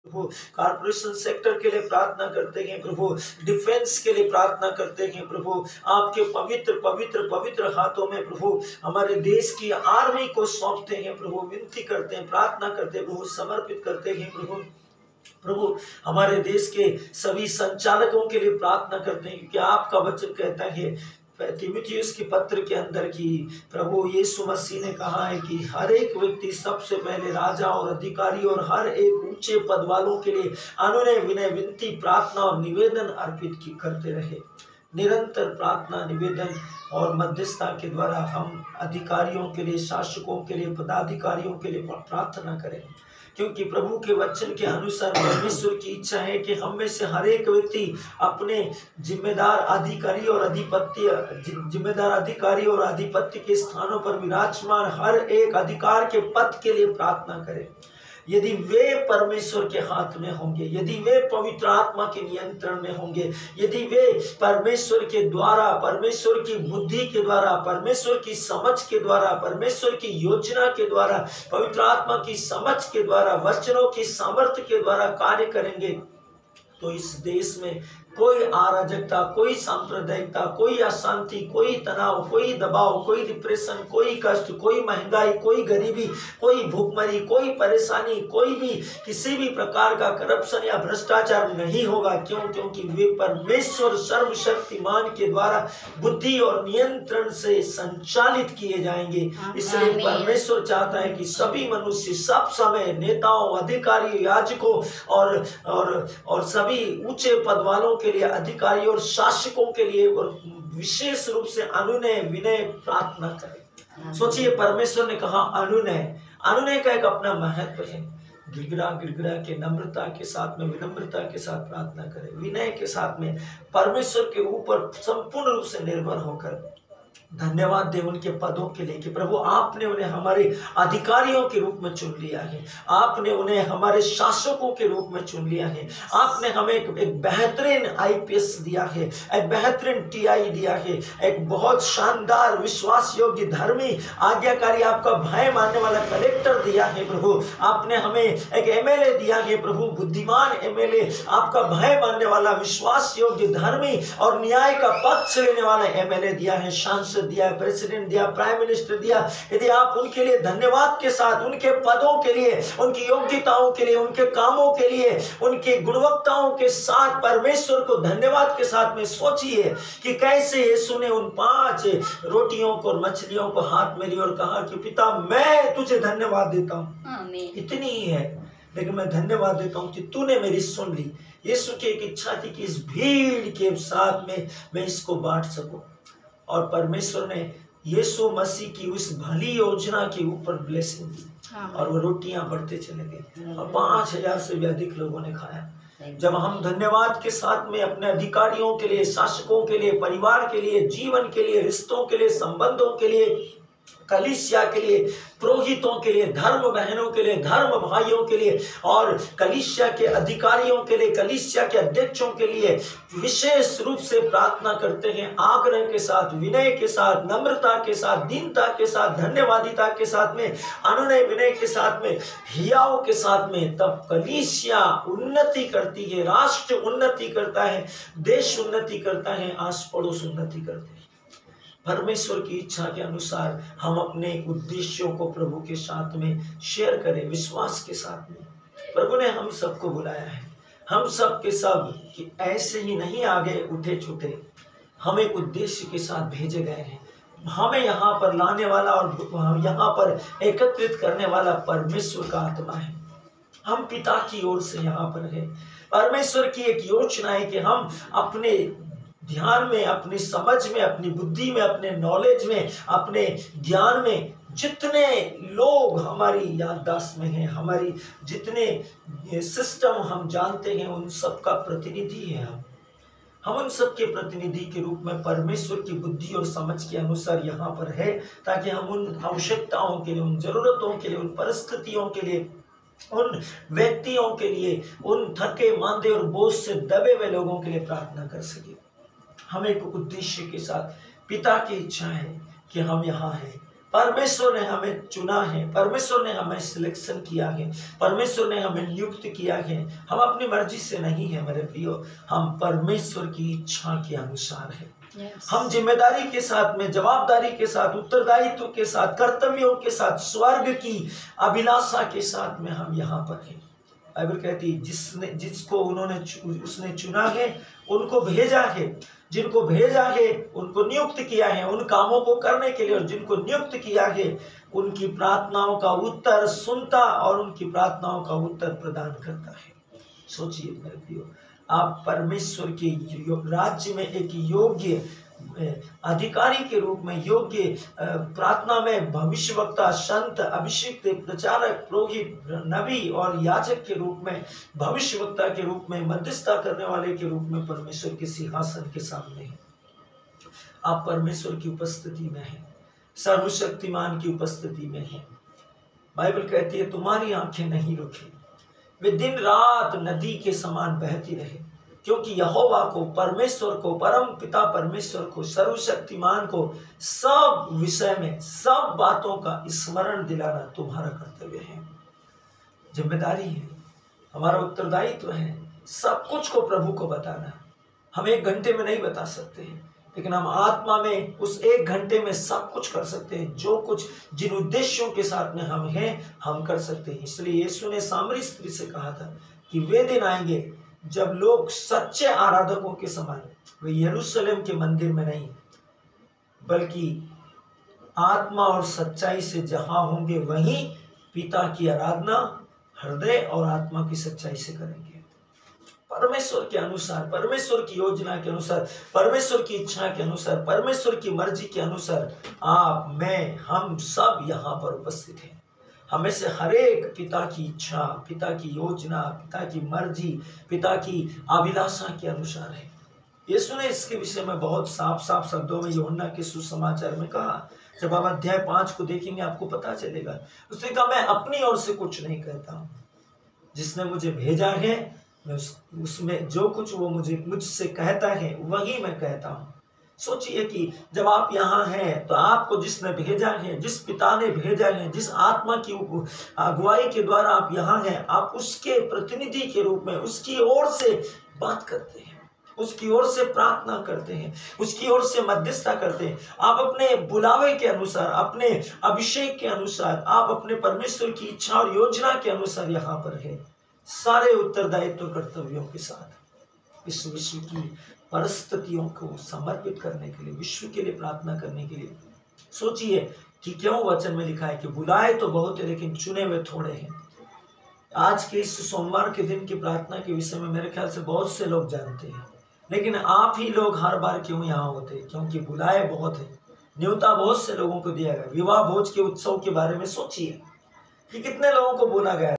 प्रभु corporation sector के लिए प्रार्थना करते हैं प्रभु, डिफेंस के लिए प्रार्थना करते हैं प्रभु। आपके पवित्र पवित्र पवित्र हाथों में प्रभु हमारे देश की आर्मी को सौंपते हैं प्रभु, विनती करते हैं, प्रार्थना करते हैं प्रभु, समर्पित करते हैं प्रभु। प्रभु हमारे देश के सभी संचालकों के लिए प्रार्थना करते हैं, क्योंकि आपका वचन कहता है तीमुथियुस की पत्र के अंदर की प्रभु यीशु मसीह ने कहा है कि हर एक व्यक्ति सबसे पहले राजा और अधिकारी और हर एक ऊंचे पद वालों के लिए अनुनय विनय विनती प्रार्थना और निवेदन अर्पित की करते रहे। निरंतर प्रार्थना निवेदन और मध्यस्थता के द्वारा हम अधिकारियों के लिए, शासकों के लिए, पदाधिकारियों के लिए प्रार्थना करें, क्योंकि प्रभु के वचन के अनुसार परमेश्वर की इच्छा है कि हम में से हर एक व्यक्ति अपने जिम्मेदार अधिकारी और आधिपत्य के स्थानों पर विराजमान हर एक अधिकार के पद के लिए प्रार्थना करे। यदि वे परमेश्वर के हाथ में होंगे, यदि वे पवित्र आत्मा के नियंत्रण में होंगे, यदि वे परमेश्वर के द्वारा, परमेश्वर की बुद्धि के द्वारा, परमेश्वर की समझ के द्वारा, परमेश्वर की योजना के द्वारा, पवित्र आत्मा की समझ के द्वारा, वचनों की सामर्थ्य के द्वारा कार्य करेंगे, तो इस देश में कोई अराजकता, कोई सांप्रदायिकता, कोई अशांति, कोई तनाव, कोई दबाव, कोई डिप्रेशन, कोई कष्ट, कोई महंगाई, कोई गरीबी, कोई भूखमरी, कोई परेशानी, कोई भी किसी भी प्रकार का करप्शन या भ्रष्टाचार नहीं होगा। क्यों? क्योंकि वे परमेश्वर सर्वशक्तिमान के द्वारा बुद्धि और नियंत्रण से संचालित किए जाएंगे। इसलिए परमेश्वर चाहता है कि सभी मनुष्य सब समय नेताओं, अधिकारियों, याजकों और सभी ऊंचे पद वालों के लिए, अधिकारी और शासकों के लिए और विशेष रूप से अनुनय विनय प्रार्थना करें। सोचिए, परमेश्वर ने कहा अनुनय का एक अपना महत्व है। गिड़गिड़ा के नम्रता के साथ में, विनम्रता के साथ प्रार्थना करें, विनय के साथ में परमेश्वर के ऊपर संपूर्ण रूप से निर्भर होकर धन्यवाद दे उनके पदों के लिए कि प्रभु आपने उन्हें हमारे अधिकारियों के रूप में चुन लिया है, आपने उन्हें हमारे शासकों के रूप में चुन लिया है, आपने हमें एक बेहतरीन आईपीएस दिया है, एक बेहतरीन टीआई दिया है, एक बहुत शानदार विश्वास योग्य धर्मी आज्ञाकारी आपका भय मानने वाला कलेक्टर दिया है प्रभु। आपने हमें एक एमएलए दिया है प्रभु, बुद्धिमान एमएलए, आपका भय मानने वाला विश्वास योग्य धर्मी और न्याय का पक्ष लेने वाला एमएलए दिया है, सांसद दिया, प्रेसिडेंट दिया, प्राइम मिनिस्टर दिया। यदि आप उनके लिए धन्यवाद के साथ, उनके पदों के लिए, उनकी योग्यताओं के लिए, उनके कामों के लिए, उनकी गुणवत्ताओं के साथ परमेश्वर को धन्यवाद के साथ में सोचिए कि कैसे यीशु ने उन 5 रोटियों को और मछलियों को हाथ में लिया और कहा कि पिता मैं तुझे धन्यवाद देता हूँ, इतनी ही है लेकिन मैं धन्यवाद देता हूँ कि तूने मेरी सुन ली। यीशु की एक इच्छा थी कि इस भीड़ के साथ में मैं इसको बांट सकूं, और परमेश्वर ने यीशु मसीह की उस भली योजना के ऊपर ब्लेसिंग दी और वो रोटियां बढ़ते चले गए और 5000 से भी अधिक लोगों ने खाया। जब हम धन्यवाद के साथ में अपने अधिकारियों के लिए, शासकों के लिए, परिवार के लिए, जीवन के लिए, रिश्तों के लिए, संबंधों के लिए, कलीसिया के लिए, पुरोहितों के लिए, धर्म बहनों के लिए, धर्म भाइयों के लिए और कलीसिया के अधिकारियों के लिए, कलीसिया के अध्यक्षों के लिए विशेष रूप से प्रार्थना करते हैं, आग्रह के साथ, विनय के साथ, नम्रता के साथ, दीनता के साथ, धन्यवादिता के साथ में, अनुनय विनय के साथ में, हियाव के साथ में, तब कलीसिया उन्नति करती है, राष्ट्र उन्नति करता है, देश उन्नति करता है, आस पड़ोस उन्नति करते हैं। परमेश्वर की इच्छा के अनुसार हम अपने उद्देश्यों को प्रभु के साथ में शेयर करें, विश्वास के साथ में। प्रभु ने हम सबको बुलाया है, हम सब के सब कि ऐसे ही नहीं आगे उठे छूटे, हम एक उद्देश्य के साथ भेजे गए हैं। हमें यहाँ पर लाने वाला और यहाँ पर एकत्रित करने वाला परमेश्वर का आत्मा है। हम पिता की ओर से यहाँ पर है। परमेश्वर की एक योजना है कि हम अपने ध्यान में, अपनी समझ में, अपनी बुद्धि में, अपने नॉलेज में, अपने ज्ञान में, जितने लोग हमारी याददाश्त में हैं, हमारी जितने सिस्टम हम जानते हैं, उन सब का प्रतिनिधि है हम उन सब के प्रतिनिधि के रूप में परमेश्वर की बुद्धि और समझ के अनुसार यहाँ पर है, ताकि हम उन आवश्यकताओं के लिए, उन जरूरतों के लिए, उन परिस्थितियों के लिए, उन व्यक्तियों के लिए, उन थके मांदे और बोझ से दबे हुए लोगों के लिए प्रार्थना कर सके। हम एक उद्देश्य के साथ, पिता की इच्छा है कि हम यहाँ हैं। परमेश्वर ने हमें चुना है, परमेश्वर ने हमें सिलेक्शन किया है, परमेश्वर ने हमें नियुक्त किया है। हम अपनी मर्जी से नहीं है मेरे प्रियो, हम परमेश्वर की इच्छा के अनुसार है। हम जिम्मेदारी के साथ में, जवाबदारी के साथ, उत्तरदायित्व के साथ, कर्तव्यों के साथ, स्वर्ग की अभिलाषा के साथ में हम यहाँ पर हैं। बाइबल कहती है जिसको उसने चुना है उनको भेजा है, जिनको भेजा है उनको नियुक्त किया है उन कामों को करने के लिए, और जिनको नियुक्त किया है उनकी प्रार्थनाओं का उत्तर सुनता और उनकी प्रार्थनाओं का उत्तर प्रदान करता है। सोचिए मेरे प्रियो, आप परमेश्वर के राज्य में एक योग्य अधिकारी के रूप में, योग्य प्रार्थना में भविष्यवक्ता, संत, अभिषिक्त, प्रचारक, पुरोहित, नबी और याजक के रूप में, भविष्यवक्ता के रूप में, मध्यस्थता करने वाले के रूप में परमेश्वर के सिंहासन के सामने हैं। आप परमेश्वर की उपस्थिति में हैं, सर्वशक्तिमान की उपस्थिति में हैं। बाइबल कहती है तुम्हारी आंखें नहीं रुकी, वे दिन रात नदी के समान बहती रहे, क्योंकि यहोवा को, परमेश्वर को, परम पिता परमेश्वर को, सर्वशक्तिमान को सब विषय में, सब बातों का स्मरण दिलाना तुम्हारा कर्तव्य है, जिम्मेदारी है, हमारा उत्तरदायित्व है। सब कुछ को प्रभु को बताना। हम 1 घंटे में नहीं बता सकते हैं, लेकिन हम आत्मा में उस 1 घंटे में सब कुछ कर सकते हैं। जो कुछ, जिन उद्देश्यों के साथ में हम हैं, हम कर सकते हैं। इसलिए यीशु ने सामरी स्त्री से कहा था कि वे दिन आएंगे जब लोग सच्चे आराधकों के समान, वे यरूशलेम के मंदिर में नहीं बल्कि आत्मा और सच्चाई से जहां होंगे वहीं पिता की आराधना हृदय और आत्मा की सच्चाई से करेंगे। परमेश्वर के अनुसार, परमेश्वर की योजना के अनुसार, परमेश्वर की इच्छा के अनुसार, परमेश्वर की मर्जी के अनुसार आप, मैं, हम सब यहाँ पर उपस्थित हैं। हमें से हर एक पिता की इच्छा, पिता की योजना, पिता की मर्जी, पिता की अभिलाषा के अनुसार है। यीशु ने इसके विषय में बहुत साफ साफ शब्दों में यूहन्ना के सुसमाचार में कहा। जब आप अध्याय 5 को देखेंगे आपको पता चलेगा। उसने कहा मैं अपनी ओर से कुछ नहीं कहता हूँ, जिसने मुझे भेजा है मैं उसमें जो कुछ वो मुझसे कहता है वही मैं कहता हूँ। सोचिए कि जब आप यहाँ हैं तो आपको जिसने भेजा है, जिस पिता ने भेजा है, जिस आत्मा की अगुवाई के द्वारा आप यहाँ हैं, आप उसके प्रतिनिधि के रूप में उसकी ओर से बात करते हैं, उसकी ओर से प्रार्थना करते हैं, उसकी ओर से मध्यस्थता करते हैं। आप अपने बुलावे के अनुसार, अपने अभिषेक के अनुसार, आप अपने परमेश्वर की इच्छा और योजना के अनुसार यहाँ पर है, सारे उत्तरदायित्व कर्तव्यों के साथ इस विश्व की परिस्थितियों को समर्पित करने के लिए, विश्व के लिए प्रार्थना करने के लिए। सोचिए कि क्यों वचन में लिखा है कि बुलाए तो बहुत है लेकिन चुने हुए थोड़े हैं। आज के इस सोमवार के दिन की प्रार्थना के विषय में मेरे ख्याल से बहुत से लोग जानते हैं, लेकिन आप ही लोग हर बार क्यों यहाँ होते हैं? क्योंकि बुलाए बहुत है, न्योता बहुत से लोगों को दिया गया। विवाह भोज के उत्सव के बारे में सोचिए कि कितने लोगों को बोला गया।